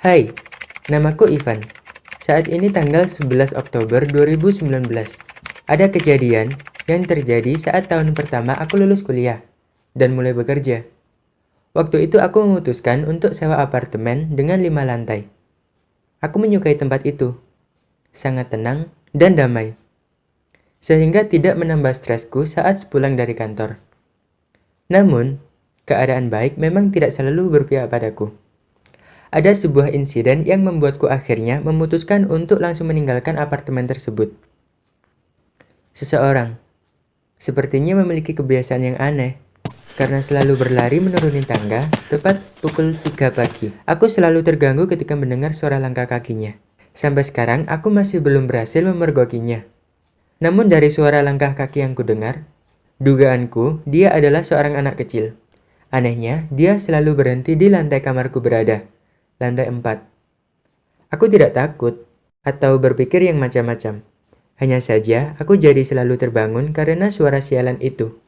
Hai, namaku Ivan. Saat ini tanggal 11 Oktober 2019. Ada kejadian yang terjadi saat tahun pertama aku lulus kuliah dan mulai bekerja. Waktu itu aku memutuskan untuk sewa apartemen dengan 5 lantai. Aku menyukai tempat itu. Sangat tenang dan damai. Sehingga tidak menambah stresku saat pulang dari kantor. Namun, keadaan baik memang tidak selalu berpihak padaku. Ada sebuah insiden yang membuatku akhirnya memutuskan untuk langsung meninggalkan apartemen tersebut. Seseorang sepertinya memiliki kebiasaan yang aneh, karena selalu berlari menuruni tangga tepat pukul 3 pagi. Aku selalu terganggu ketika mendengar suara langkah kakinya. Sampai sekarang aku masih belum berhasil memergokinya. Namun dari suara langkah kaki yang kudengar, dugaanku dia adalah seorang anak kecil. Anehnya, dia selalu berhenti di lantai kamarku berada. Lantai 4. Aku tidak takut atau berpikir yang macam-macam. Hanya saja, aku jadi selalu terbangun karena suara sialan itu.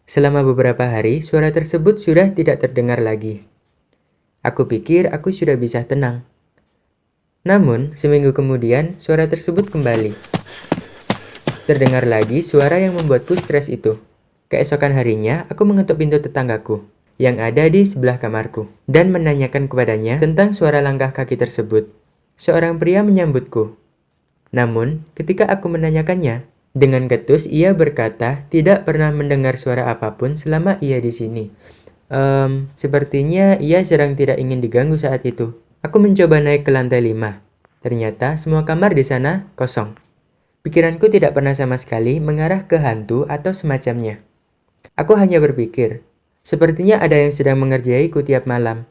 Selama beberapa hari, suara tersebut sudah tidak terdengar lagi. Aku pikir aku sudah bisa tenang. Namun, seminggu kemudian, suara tersebut kembali. Terdengar lagi suara yang membuatku stres itu. Keesokan harinya, aku mengetuk pintu tetanggaku yang ada di sebelah kamarku, dan menanyakan kepadanya tentang suara langkah kaki tersebut. Seorang pria menyambutku. Namun, ketika aku menanyakannya, dengan ketus ia berkata tidak pernah mendengar suara apapun selama ia di sini. Sepertinya ia sedang tidak ingin diganggu saat itu. Aku mencoba naik ke lantai 5. Ternyata semua kamar di sana kosong. Pikiranku tidak pernah sama sekali mengarah ke hantu atau semacamnya. Aku hanya berpikir, sepertinya ada yang sedang mengerjaiku tiap malam.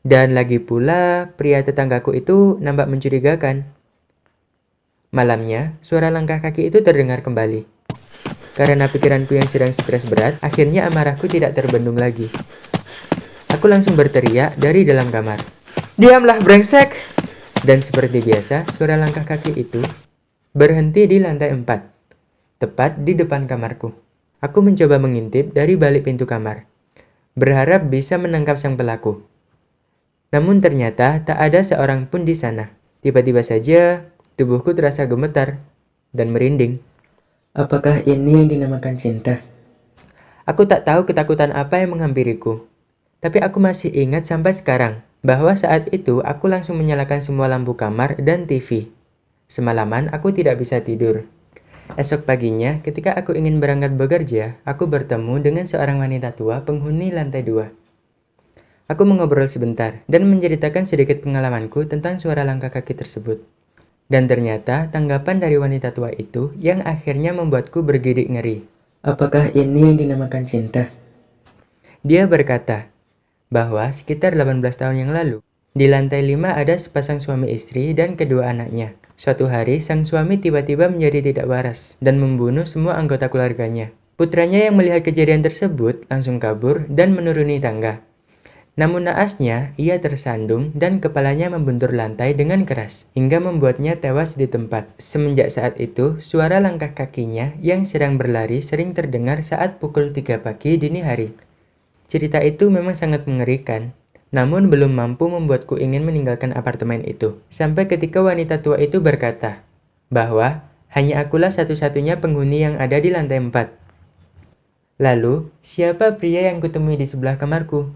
Dan lagi pula, pria tetanggaku itu nampak mencurigakan. Malamnya, suara langkah kaki itu terdengar kembali. Karena pikiranku yang sedang stres berat, akhirnya amarahku tidak terbendung lagi. Aku langsung berteriak dari dalam kamar. "Diamlah, brengsek!" Dan seperti biasa, suara langkah kaki itu berhenti di lantai 4, tepat di depan kamarku. Aku mencoba mengintip dari balik pintu kamar, berharap bisa menangkap sang pelaku. Namun ternyata tak ada seorang pun di sana. Tiba-tiba saja, tubuhku terasa gemetar dan merinding. Apakah ini yang dinamakan cinta? Aku tak tahu ketakutan apa yang menghampiriku. Tapi aku masih ingat sampai sekarang bahwa saat itu aku langsung menyalakan semua lampu kamar dan TV. Semalaman aku tidak bisa tidur. Esok paginya, ketika aku ingin berangkat bekerja, aku bertemu dengan seorang wanita tua penghuni lantai 2. Aku mengobrol sebentar dan menceritakan sedikit pengalamanku tentang suara langkah kaki tersebut. Dan ternyata tanggapan dari wanita tua itu yang akhirnya membuatku bergidik ngeri. Apakah ini yang dinamakan cinta? Dia berkata bahwa sekitar 18 tahun yang lalu, di lantai 5 ada sepasang suami istri dan kedua anaknya. Suatu hari, sang suami tiba-tiba menjadi tidak waras dan membunuh semua anggota keluarganya. Putranya yang melihat kejadian tersebut langsung kabur dan menuruni tangga. Namun naasnya, ia tersandung dan kepalanya membentur lantai dengan keras, hingga membuatnya tewas di tempat. Semenjak saat itu, suara langkah kakinya yang sedang berlari sering terdengar saat pukul 3 pagi dini hari. Cerita itu memang sangat mengerikan. Namun belum mampu membuatku ingin meninggalkan apartemen itu. Sampai ketika wanita tua itu berkata bahwa hanya akulah satu-satunya penghuni yang ada di lantai 4. Lalu, siapa pria yang kutemui di sebelah kamarku?